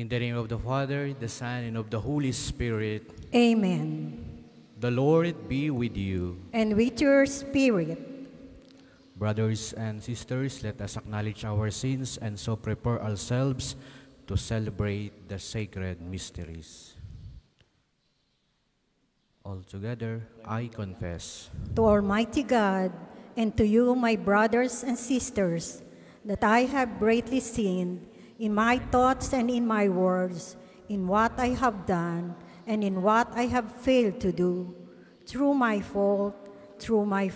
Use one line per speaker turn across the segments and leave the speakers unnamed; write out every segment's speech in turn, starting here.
In the name of the Father, the Son, and of the Holy Spirit.
Amen.
The Lord be with you.
And with your spirit.
Brothers and sisters, let us acknowledge our sins and so prepare ourselves to celebrate the sacred mysteries. Altogether, I confess
To Almighty God, and to you, my brothers and sisters, that I have greatly sinned in my thoughts and in my words, in what I have done and in what I have failed to do, through my fault, through my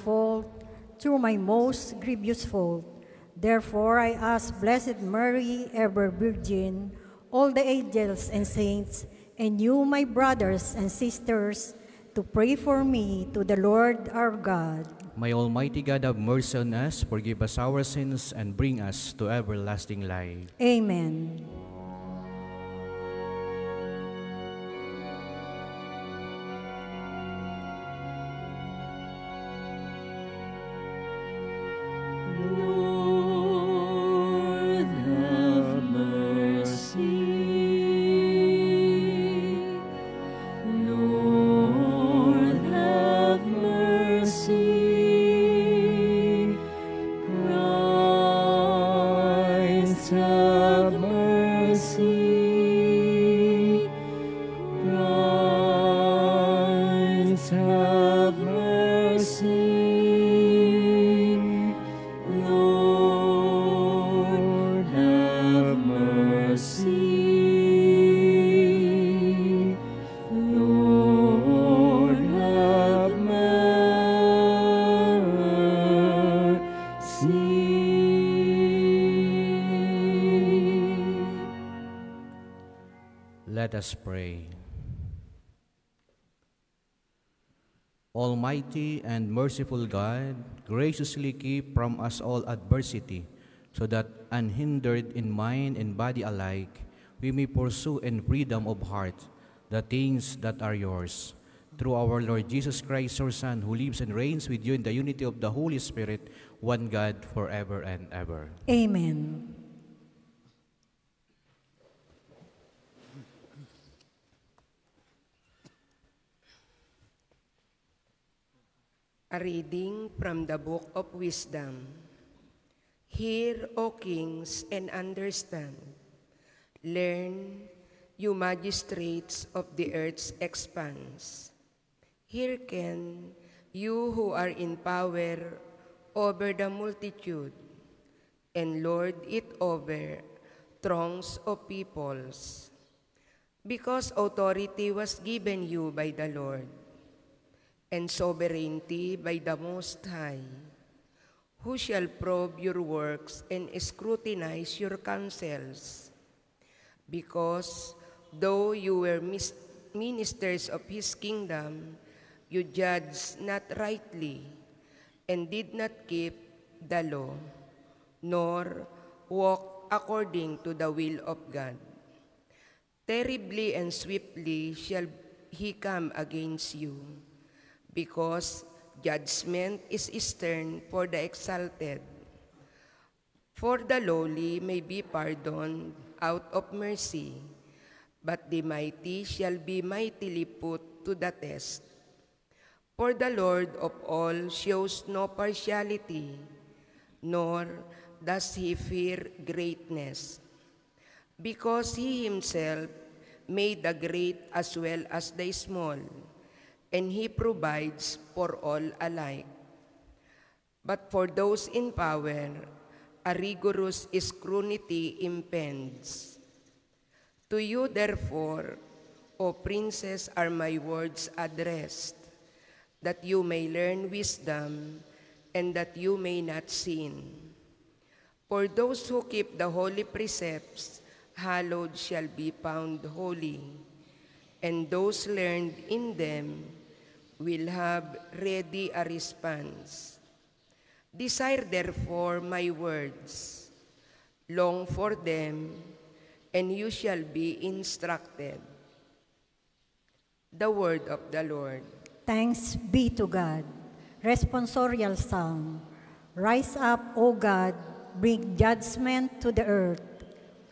most grievous fault. Therefore I ask Blessed Mary, ever Virgin, all the angels and saints, and you, my brothers and sisters, to pray for me to the Lord our God.
May Almighty God have mercy on us, forgive us our sins, and bring us to everlasting life.
Amen.
Lord, have mercy. Lord, have mercy. Christ, have mercy. Christ, have mercy. Lord, have mercy. Lord, have mercy.
Let us pray. Almighty and merciful God, graciously keep from us all adversity, so that, unhindered in mind and body alike, we may pursue in freedom of heart the things that are yours. Through our Lord Jesus Christ, your Son, who lives and reigns with you in the unity of the Holy Spirit, one God, forever and ever.
Amen.
A reading from the Book of Wisdom. Hear, O kings, and understand. Learn, you magistrates of the earth's expanse. Hearken, you who are in power over the multitude, and lord it over throngs of peoples. Because authority was given you by the Lord, and sovereignty by the Most High, who shall probe your works and scrutinize your counsels. Because though you were ministers of his kingdom, you judged not rightly, and did not keep the law, nor walk according to the will of God. Terribly and swiftly shall he come against you, because judgment is stern for the exalted. For the lowly may be pardoned out of mercy, but the mighty shall be mightily put to the test. For the Lord of all shows no partiality, nor does he fear greatness, because he himself made the great as well as the small, and he provides for all alike. But for those in power, a rigorous scrutiny impends. To you, therefore, O princes, are my words addressed, that you may learn wisdom, and that you may not sin. For those who keep the holy precepts, hallowed shall be found holy, and those learned in them will have ready a response. Desire therefore my words, long for them, and you shall be instructed. The word of the Lord.
Thanks be to God. Responsorial Psalm. Rise up, O God, bring judgment to the earth.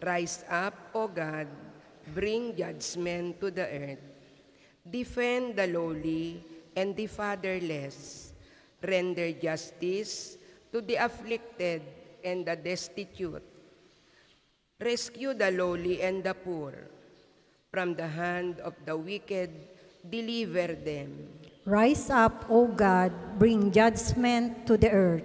Rise up, O God, bring judgment to the earth. Defend the lowly and the fatherless. Render justice to the afflicted and the destitute. Rescue the lowly and the poor. From the hand of the wicked, deliver them.
Rise up, O God, bring judgment to the earth.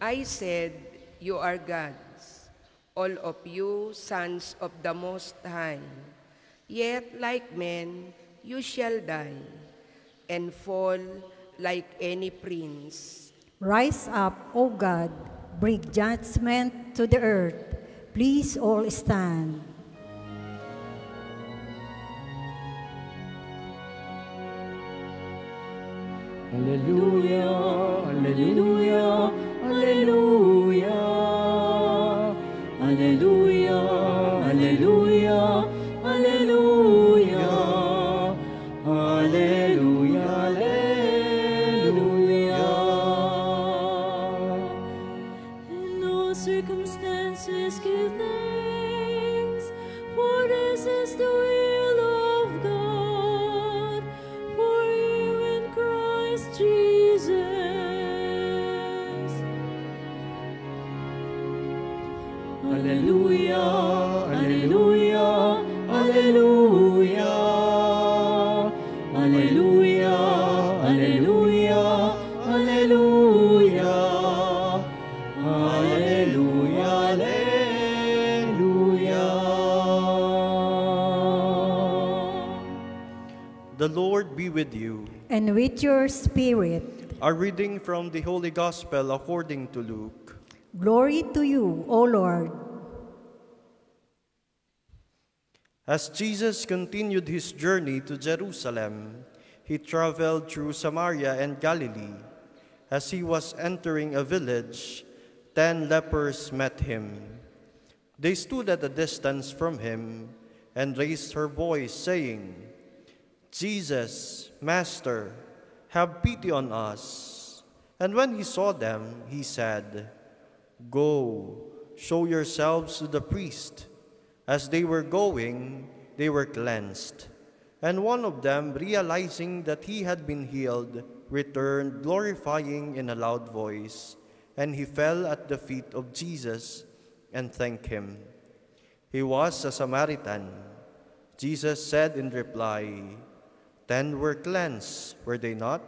I said, you are gods, all of you sons of the Most High. Yet like men, you shall die, and fall like any prince.
Rise up, O God, bring judgment to the earth. Please all stand.
Alleluia, alleluia, alleluia. Alleluia, alleluia, alleluia. Alleluia, alleluia. In all circumstances give thanks, for this is the will of God, for you in Christ Jesus. Alleluia, alleluia, alleluia. Alleluia, alleluia, alleluia. Alleluia, alleluia.
The Lord be with you.
And with your spirit,
A reading from the Holy Gospel according to Luke.
glory to you, O Lord.
As Jesus continued his journey to Jerusalem, he traveled through Samaria and Galilee. As he was entering a village, 10 lepers met him. They stood at a distance from him and raised her voice, saying, Jesus, Master, have pity on us. And when he saw them, he said, Go, show yourselves to the priest. As they were going, they were cleansed. And one of them, realizing that he had been healed, returned, glorifying in a loud voice. And he fell at the feet of Jesus and thanked him. He was a Samaritan. Jesus said in reply, 10 were cleansed, were they not?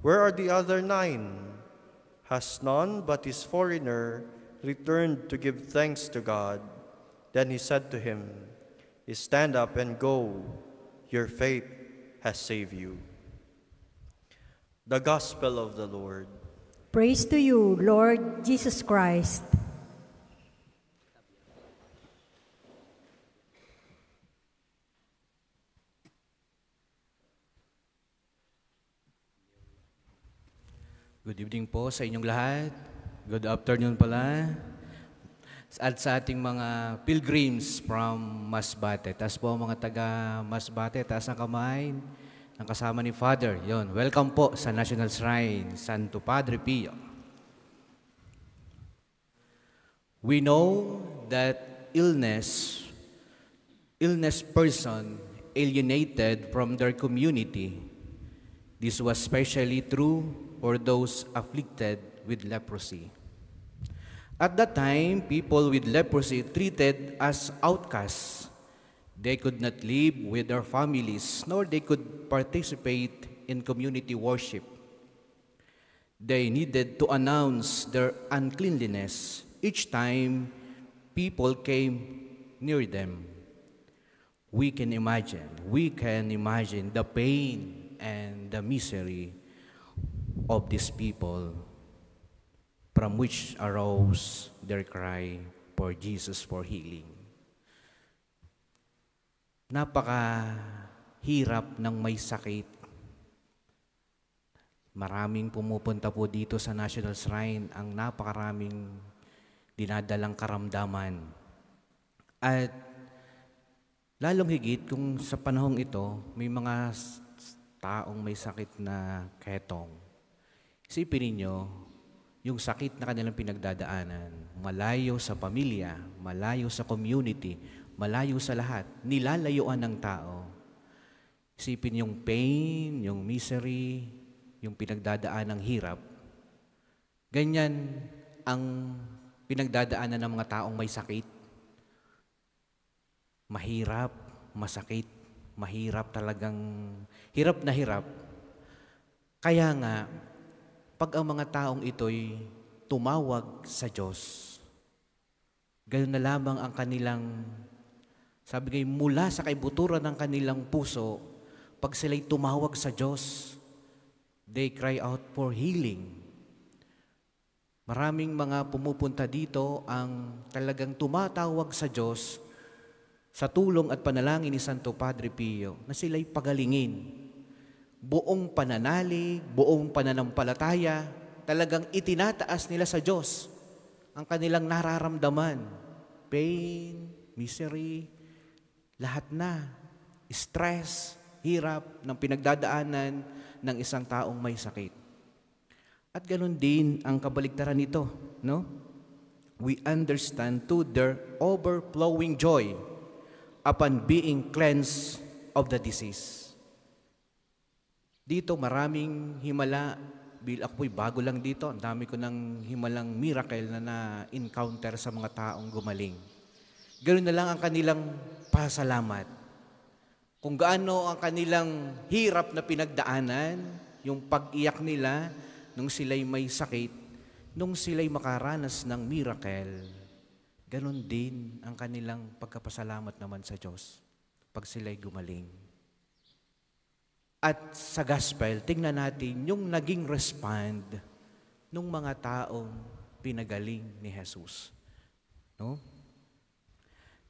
Where are the other 9? Has none but this foreigner returned to give thanks to God? Then he said to him, Stand up and go. Your faith has saved you. The Gospel of the Lord.
Praise to you, Lord Jesus Christ.
Good evening po sa inyong lahat. Good afternoon pala. At sa ating mga pilgrims from Masbate. Taas po mga taga Masbate, taas ang kamay ng kasama ni Father. Yon, welcome po sa National Shrine, Santo Padre Pio. We know that illness person alienated from their community. This was especially true for those afflicted with leprosy. At that time, people with leprosy treated as outcasts. They could not live with their families, nor they could participate in community worship. They needed to announce their uncleanliness each time people came near them. We can imagine the pain and the misery of these people, from which arose their cry for Jesus for healing. Napakahirap ng may sakit. Maraming pumupunta po dito sa National Shrine, ang napakaraming dinadalang karamdaman. At lalong higit kung sa panahong ito, may mga taong may sakit na ketong. Isipin ninyo, yung sakit na kanilang pinagdadaanan, malayo sa pamilya, malayo sa community, malayo sa lahat, nilalayuan ng tao. Isipin yung pain, yung misery, yung pinagdadaan ng hirap. Ganyan ang pinagdadaanan ng mga taong may sakit. Mahirap, masakit, mahirap talagang, hirap na hirap. Kaya nga, pag ang mga taong ito'y tumawag sa Diyos, ganoon na lamang ang kanilang, sabi ngayon, mula sa kaibuturan ng kanilang puso, pag sila'y tumawag sa Diyos, they cry out for healing. Maraming mga pumupunta dito ang talagang tumatawag sa Diyos sa tulong at panalangin ni Santo Padre Pio na sila'y pagalingin. Buong pananalig, buong pananampalataya, talagang itinataas nila sa Diyos ang kanilang nararamdaman. Pain, misery, lahat na. Stress, hirap ng pinagdadaanan ng isang taong may sakit. At ganoon din ang kabaligtaran nito, no? We understand to their overflowing joy upon being cleansed of the disease. Dito maraming himala, ako'y bago lang dito, ang dami ko ng himalang miracle na na-encounter sa mga taong gumaling. Ganoon na lang ang kanilang pasalamat. Kung gaano ang kanilang hirap na pinagdaanan, yung pag-iyak nila nung sila'y may sakit, nung sila'y makaranas ng miracle, ganon din ang kanilang pagkapasalamat naman sa Diyos pag sila'y gumaling. At sa gospel, tingnan natin yung naging respond ng mga taong pinagaling ni Jesus. No?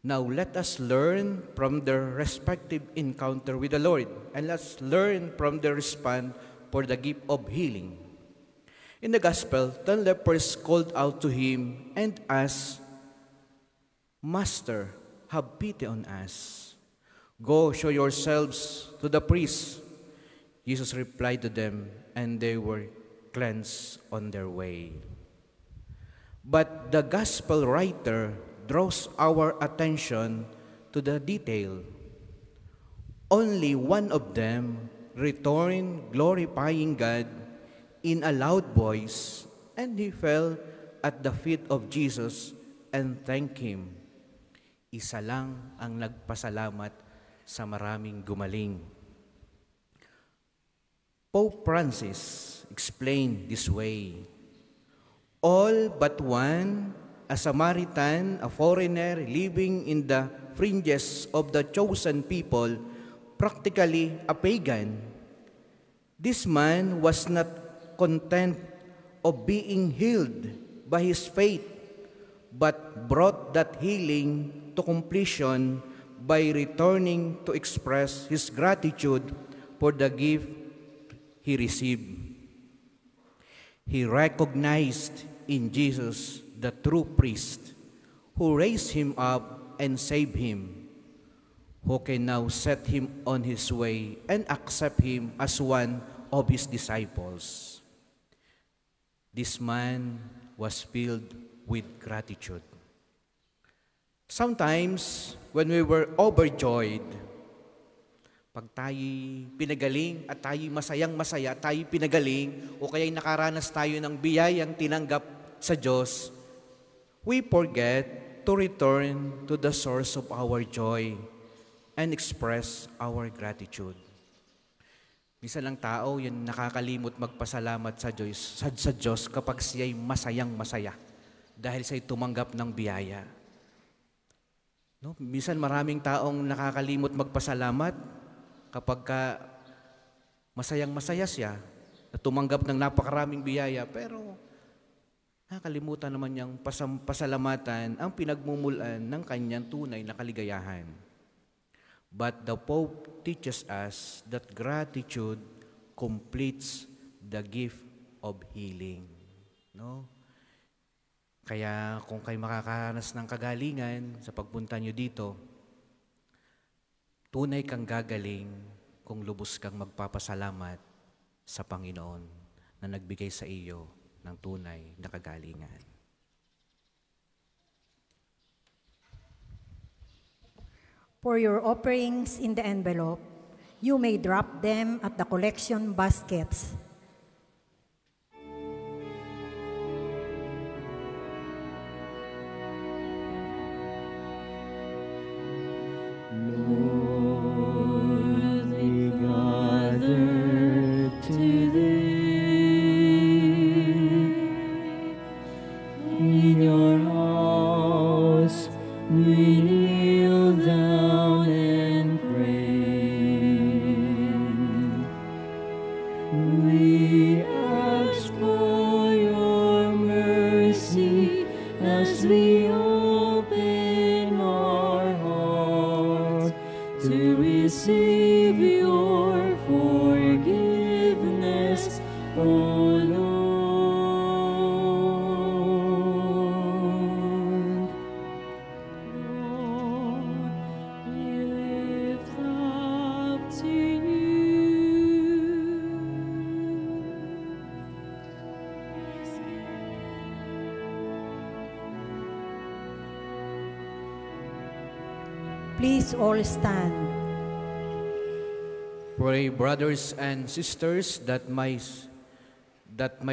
Now, let us learn from their respective encounter with the Lord, and let's learn from their response for the gift of healing. In the Gospel, 10 lepers called out to him and asked, Master, have pity on us. Go show yourselves to the priest. Jesus replied to them, and they were cleansed on their way. But the Gospel writer draws our attention to the detail. Only one of them returned glorifying God in a loud voice, and he fell at the feet of Jesus and thanked him. Isa lang ang nagpasalamat sa maraming gumaling. Pope Francis explained this way, all but one, a Samaritan, a foreigner living in the fringes of the chosen people, practically a pagan. This man was not content of being healed by his faith, but brought that healing to completion by returning to express his gratitude for the gift he received. He recognized in Jesus the true priest, who raised him up and saved him, who can now set him on his way and accept him as one of his disciples. This man was filled with gratitude. Sometimes, when we were overjoyed, pag tayo'y pinagaling at tayo'y masayang-masaya, tayo'y pinagaling, o kaya'y nakaranas tayo ng biyayang tinanggap sa Diyos, we forget to return to the source of our joy and express our gratitude. Minsan lang tao, yung nakakalimot magpasalamat sa Diyos kapag siya'y masayang-masaya dahil siya'y tumanggap ng biyaya. No? Minsan maraming taong nakakalimot magpasalamat kapag masayang-masaya siya na tumanggap ng napakaraming biyaya, pero nakalimutan naman niyang pasalamatan ang pinagmumulan ng kanyang tunay na kaligayahan. But the Pope teaches us that gratitude completes the gift of healing. No? Kaya kung kayo makakaranas ng kagalingan sa pagpunta nyo dito, tunay kang gagaling kung lubos kang magpapasalamat sa Panginoon na nagbigay sa iyo ng tunay na kagalingan.
Pour your offerings in the envelope. You may drop them at the collection baskets.
Lord, we gather today in your house. We kneel down and pray. We ask for your mercy as we open our hearts to receive your forgiveness, O Lord. Lord, we lift up to you.
Please all stand.
Pray, brothers and sisters, that my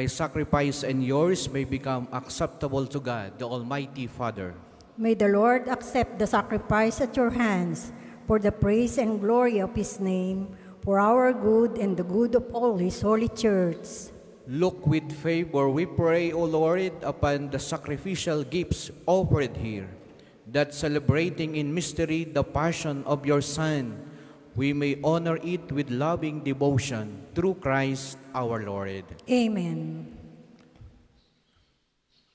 sacrifice and yours may become acceptable to God, the Almighty Father.
May the Lord accept the sacrifice at your hands for the praise and glory of his name, for our good and the good of all his holy church.
Look with favor, we pray, O Lord, upon the sacrificial gifts offered here, that celebrating in mystery the passion of your Son, we may honor it with loving devotion through Christ our Lord.
Amen.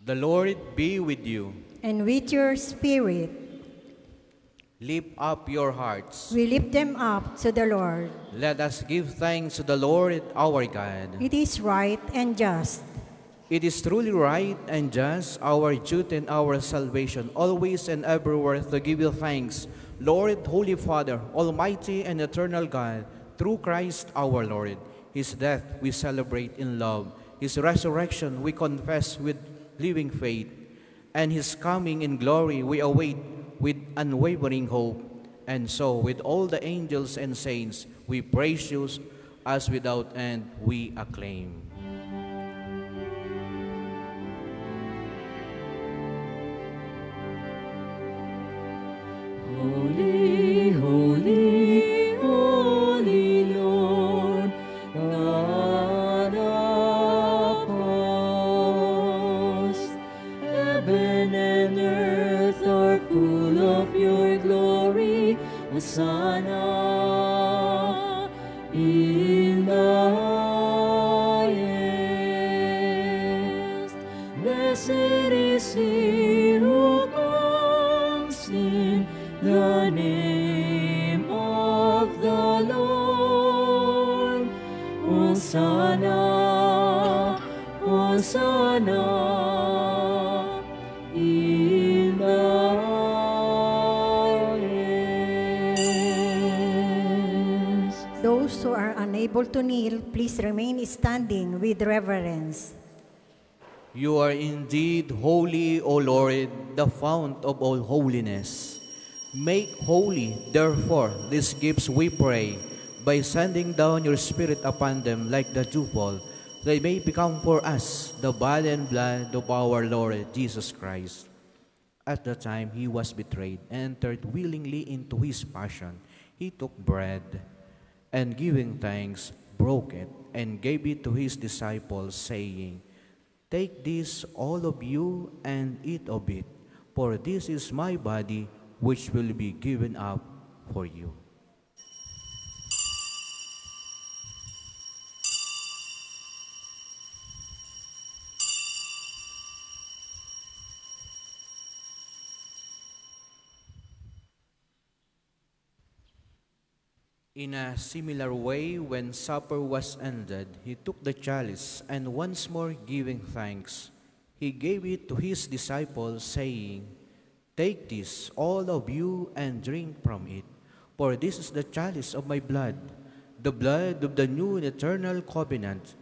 The Lord be with you.
And with your spirit,
Lift up your hearts.
we lift them up to the Lord.
Let us give thanks to the Lord our God.
It is right and just.
It is truly right and just, our duty and our salvation, always and everywhere to give you thanks, Lord, Holy Father, Almighty and eternal God, through Christ our Lord. His death we celebrate in love. His resurrection we confess with living faith. And His coming in glory we await with unwavering hope. And so, with all the angels and saints, we praise you as without end we acclaim.
Holy, holy, holy Lord, God of hosts, heaven and earth are full of your glory. Hosanna in the highest. Blessed is he who comes in the name of the Lord. Hosanna, Hosanna in the highest.
Those who are unable to kneel, please remain standing with reverence.
You are indeed holy, O Lord, the fount of all holiness. Make holy, therefore, these gifts, we pray, by sending down your Spirit upon them like the dewfall, they may become for us the body and blood of our Lord Jesus Christ. At the time he was betrayed and entered willingly into his passion, he took bread, and giving thanks, broke it, and gave it to his disciples, saying, "Take this, all of you, and eat of it, for this is my body, which will be given up for you." In a similar way, when supper was ended, he took the chalice, and once more giving thanks, he gave it to his disciples, saying, "Take this, all of you, and drink from it, for this is the chalice of my blood, the blood of the new and eternal covenant,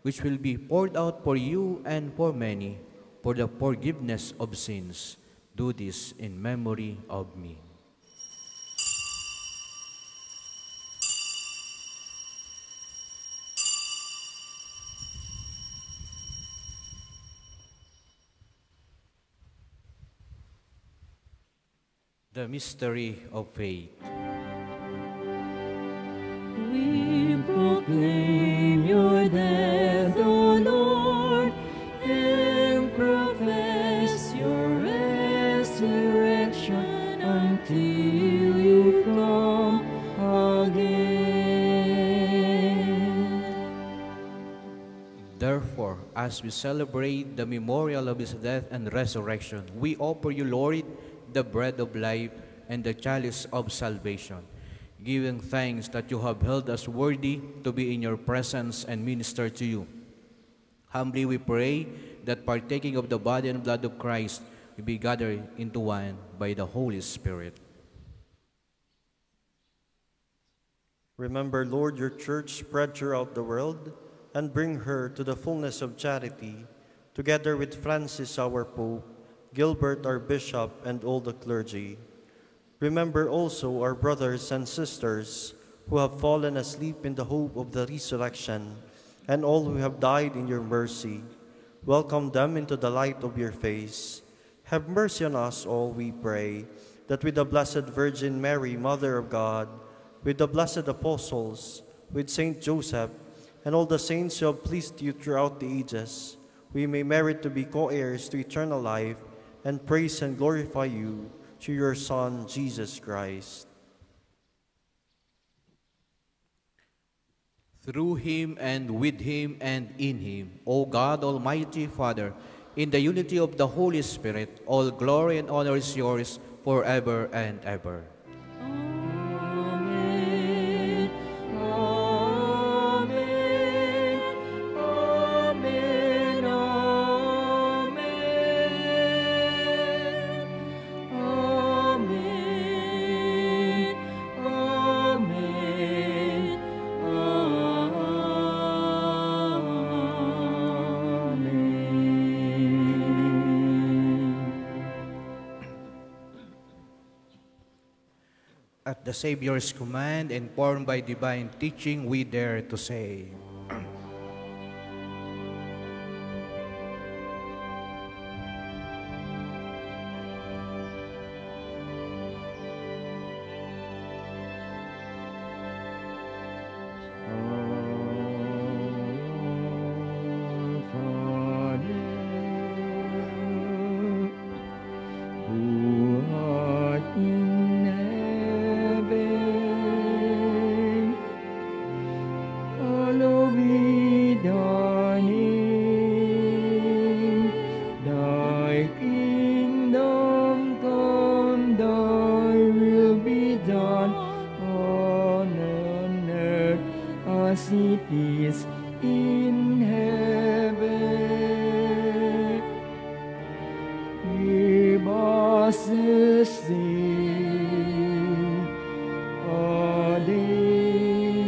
which will be poured out for you and for many, for the forgiveness of sins. Do this in memory of me." The mystery of faith.
We proclaim your death, O Lord, and profess your resurrection until you come again.
Therefore, as we celebrate the memorial of his death and resurrection, we offer you, Lord, the bread of life and the chalice of salvation, giving thanks that you have held us worthy to be in your presence and minister to you. Humbly we pray that partaking of the body and blood of Christ, we be gathered into one by the Holy Spirit.
Remember, Lord, your church spread throughout the world, and bring her to the fullness of charity, together with Francis our Pope, Gilbert our Bishop, and all the clergy. Remember also our brothers and sisters who have fallen asleep in the hope of the resurrection, and all who have died in your mercy. Welcome them into the light of your face. Have mercy on us all, we pray, that with the Blessed Virgin Mary, Mother of God, with the blessed apostles, with Saint Joseph, and all the saints who have pleased you throughout the ages, we may merit to be co-heirs to eternal life and praise and glorify you through your Son, Jesus Christ.
Through him and with him and in him, O God, Almighty Father, in the unity of the Holy Spirit, all glory and honor is yours forever and ever.
Amen. Amen. Amen. Amen. Amen. Amen.
At the Savior's command, informed by divine teaching, we dare to say,
as it is in heaven. Give us this day our daily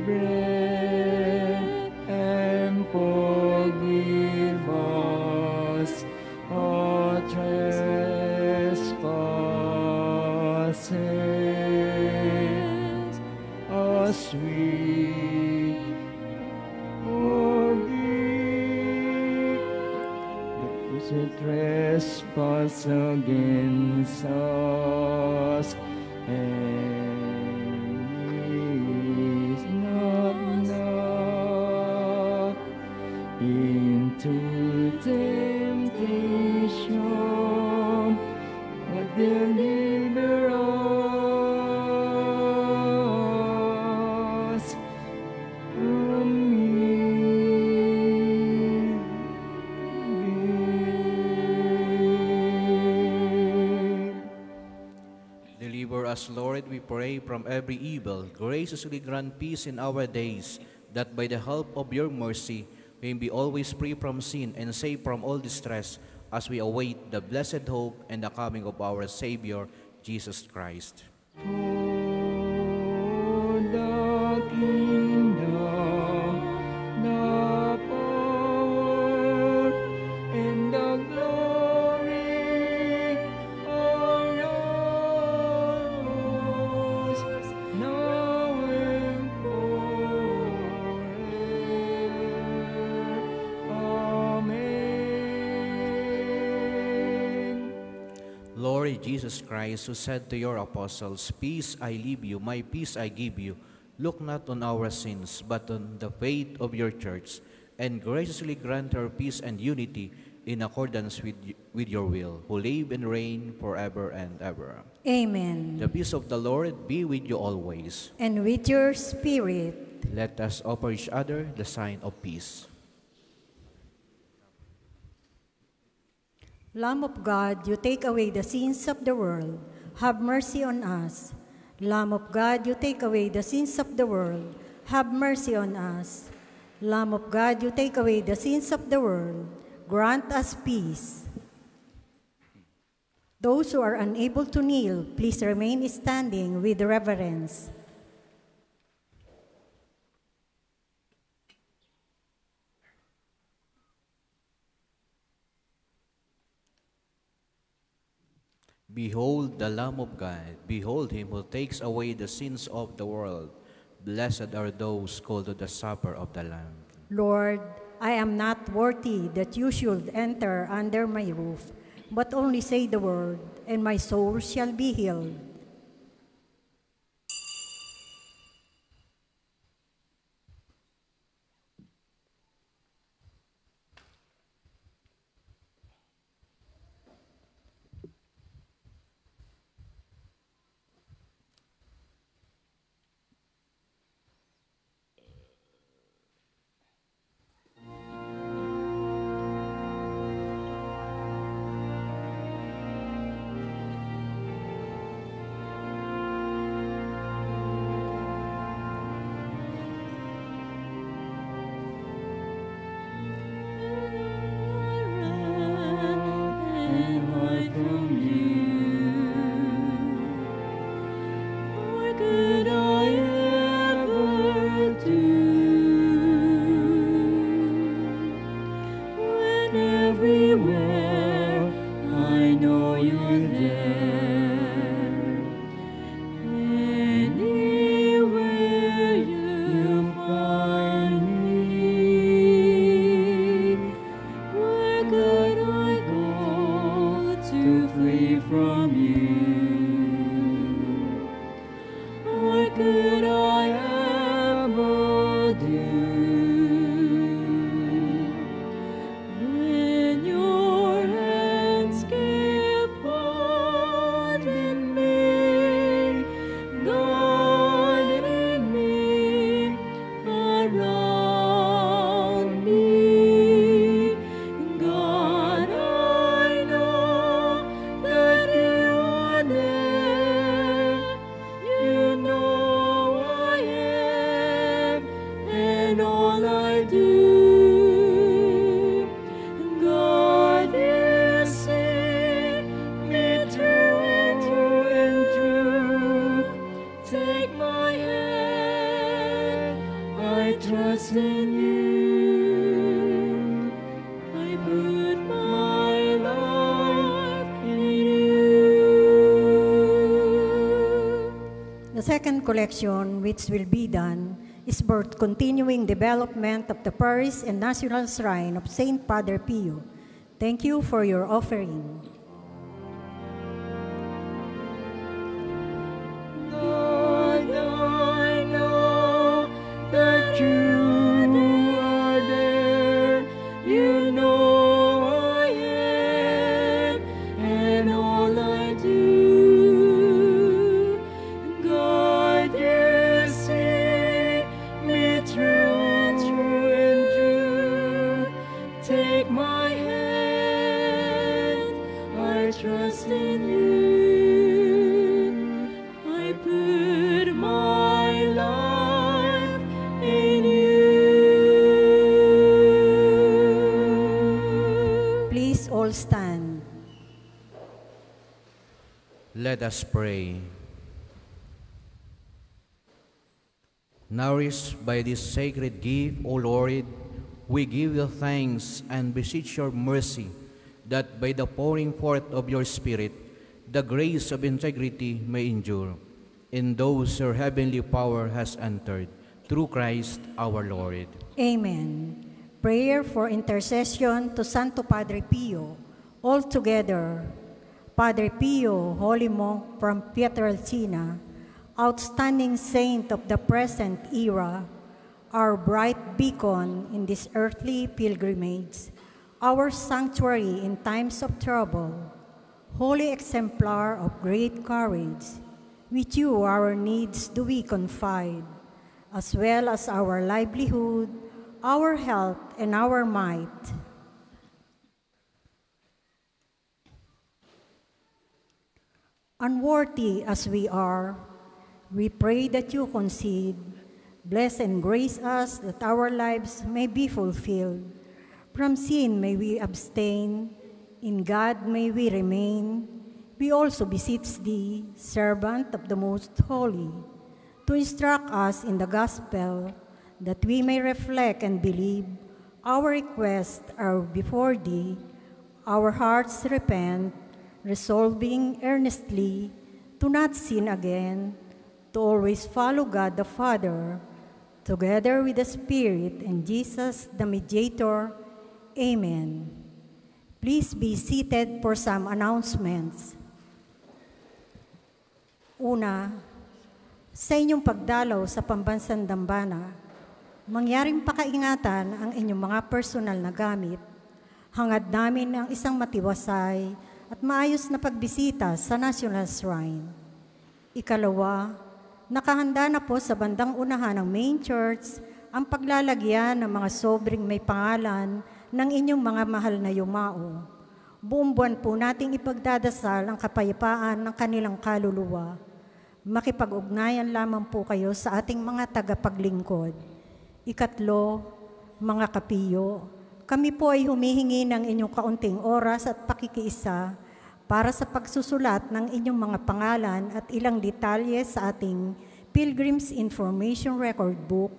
bread, and forgive us our trespasses, as we forgive those who trespass against us, and lead us not into temptation, but deliver us from evil.
Deliver us, Lord, we pray, from every evil. Graciously grant peace in our days, that by the help of your mercy we may be always free from sin and safe from all distress, as we await the blessed hope and the coming of our Savior, Jesus Christ.
For the kingdom, the power, and the glory are yours, now and forever. Amen.
Lord Jesus Christ, who said to your apostles, "Peace I leave you, my peace I give you," look not on our sins, but on the faith of your church, and graciously grant her peace and unity in accordance with your will, who live and reign forever and ever.
Amen.
The peace of the Lord be with you always.
And with your spirit.
Let us offer each other the sign of peace.
Lamb of God, you take away the sins of the world. Have mercy on us. Lamb of God, you take away the sins of the world. Have mercy on us. Lamb of God, you take away the sins of the world. Grant us peace. Those who are unable to kneel, please remain standing with reverence.
Behold the Lamb of God. Behold him who takes away the sins of the world. Blessed are those called to the supper of the Lamb.
Lord, I am not worthy that you should enter under my roof, but only say the word, and my soul shall be healed. Second collection, which will be done, is for continuing development of the parish and national shrine of Saint Padre Pio. Thank you for your offering.
Lord, I know that you are there. You know I am, and all I do.
Stand.
Let us pray. Nourished by this sacred gift, O Lord, we give you thanks and beseech your mercy that by the pouring forth of your Spirit, the grace of integrity may endure in those your heavenly power has entered, through Christ our Lord.
Amen. Prayer for intercession to Santo Padre Pio. All together, Padre Pio, holy monk from Pietrelcina, outstanding saint of the present era, our bright beacon in this earthly pilgrimage, our sanctuary in times of trouble, holy exemplar of great courage, with you our needs do we confide, as well as our livelihood, our health, and our might. Unworthy as we are, we pray that you concede, bless and grace us that our lives may be fulfilled. From sin may we abstain, in God may we remain. We also beseech thee, servant of the Most Holy, to instruct us in the gospel, that we may reflect and believe. Our requests are before thee, our hearts repent, resolving earnestly to not sin again, to always follow God the Father, together with the Spirit and Jesus the Mediator. Amen. Please be seated for some announcements. Una, sa inyong pagdalaw sa Pambansang Dambana, mangyaring pakaingatan ang inyong mga personal na gamit. Hangad namin ang isang matiwasay at maayos na pagbisita sa National Shrine. Ikalawa, nakahanda na po sa bandang unahan ng main church ang paglalagyan ng mga sobring may pangalan ng inyong mga mahal na yumao. Buong buwan po nating ipagdadasal ang kapayapaan ng kanilang kaluluwa. Makipag-ugnayan lamang po kayo sa ating mga tagapaglingkod. Ikatlo, mga kapiyo, kami po ay humihingi ng inyong kaunting oras at pakikiisa para sa pagsusulat ng inyong mga pangalan at ilang detalye sa ating Pilgrim's Information Record Book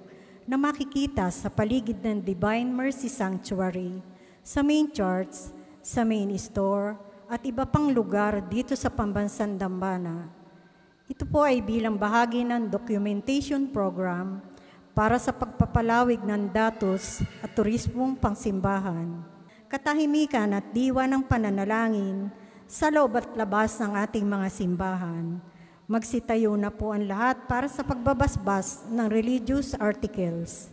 na makikita sa paligid ng Divine Mercy Sanctuary, sa main church, sa main store, at iba pang lugar dito sa Pambansang Dambana. Ito po ay bilang bahagi ng documentation program para sa pagpapalawig ng datos at turismong pangsimbahan, katahimikan at diwa ng pananalangin sa loob at labas ng ating mga simbahan. Magsitayo na po ang lahat para sa pagbabasbas ng religious articles.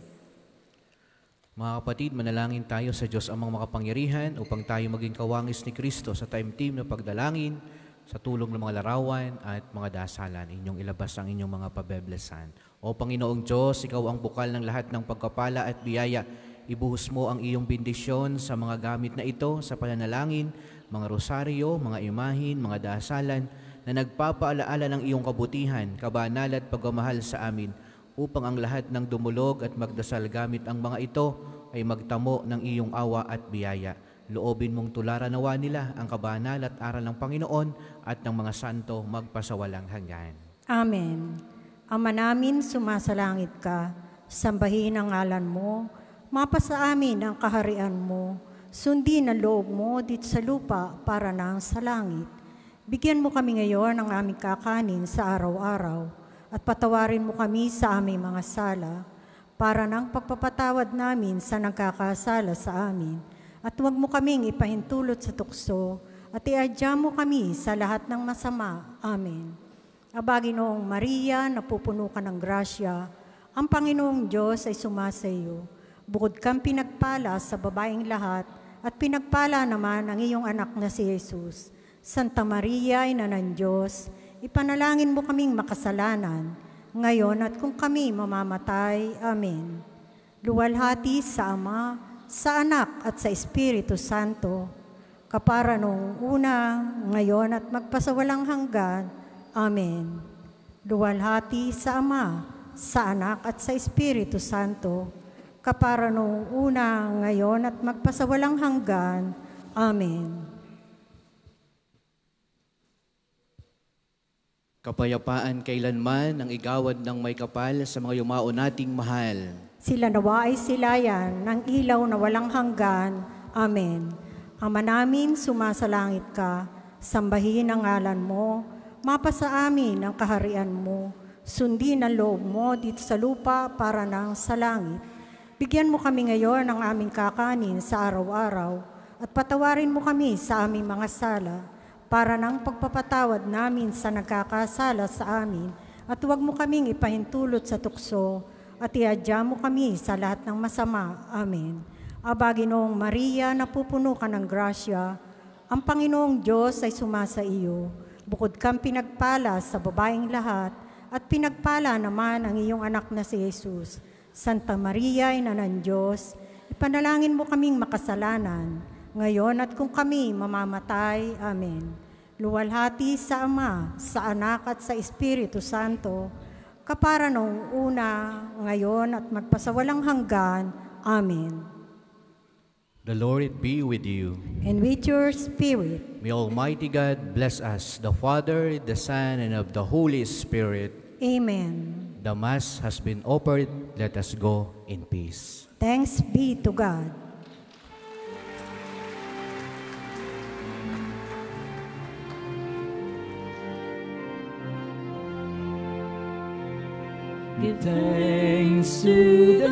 Mga kapatid, manalangin tayo sa Diyos amang makapangyarihan upang tayo maging kawangis ni Kristo sa time team na pagdalangin, sa tulong ng mga larawan at mga dasalan. Inyong ilabas ang inyong mga pabeblesan. O Panginoong Diyos, Ikaw ang bukal ng lahat ng pagkapala at biyaya. Ibuhos mo ang iyong bendisyon sa mga gamit na ito sa pananalangin, mga rosaryo, mga imahin, mga dasalan na nagpapaalaala ng iyong kabutihan, kabanal at pagmamahal sa amin, upang ang lahat ng dumulog at magdasal gamit ang mga ito ay magtamo ng iyong awa at biyaya. Loobin mong tularan nawa nila ang kabanal at aral ng Panginoon at ng mga santo magpasawalang hanggan.
Amen. Ama namin, sumasalangit ka, sambahin ang ngalan mo, mapasa amin ang kaharian mo, sundin ang loob mo dito sa lupa para nang sa langit. Bigyan mo kami ngayon ng aming kakanin sa araw-araw at patawarin mo kami sa aming mga sala para nang pagpapatawad namin sa nagkakasala sa amin. At huwag mo kaming ipahintulot sa tukso at iadya mo kami sa lahat ng masama. Amen. Aba, Ginoong Maria, napupuno ka ng grasya, ang Panginoong Diyos ay sumasa iyo. Bukod kang pinagpala sa babaeng lahat at pinagpala naman ang iyong anak na si Jesus. Santa Maria, Ina ng Diyos, ipanalangin mo kaming makasalanan, ngayon at kung kami mamamatay. Amen. Luwalhati sa Ama, sa Anak at sa Espiritu Santo, kapara nung una, ngayon at magpasawalang hanggan. Amen. Luwalhati sa Ama, sa Anak at sa Espiritu Santo, kapara nung una, ngayon at magpasawalang hanggan. Amen.
Kapayapaan kailanman ang igawad ng may kapal sa mga yumao nating mahal.
Sila nawa ay silayan ng ilaw na walang hanggan. Amen. Ama namin, sumasalangit ka, sambahin ang ngalan mo, mapasa amin ang kaharian mo, sundin ang loob mo dito sa lupa para nang sa langit. Bigyan mo kami ngayon ng aming kakanin sa araw-araw at patawarin mo kami sa aming mga sala para ng pagpapatawad namin sa nagkakasala sa amin, at huwag mo kaming ipahintulot sa tukso, at iadya mo kami sa lahat ng masama. Amen. Aba, Ginoong Maria, napupuno ka ng grasya, ang Panginoong Diyos ay sumasa iyo. Bukod kang pinagpala sa babaeng lahat, at pinagpala naman ang iyong anak na si Jesus. Santa Maria, Ina ng Diyos, ipanalangin mo kaming makasalanan, ngayon at kung kami mamamatay. Amen. Luwalhati sa Ama, sa Anak at sa Espiritu Santo, kapara noong una, ngayon at magpasawalang hanggan. Amen.
The Lord be with you.
And with your spirit.
May Almighty God bless us, the Father, the Son, and of the Holy Spirit.
Amen.
The Mass has been offered. Let us go in peace.
Thanks be to God.
Give thanks to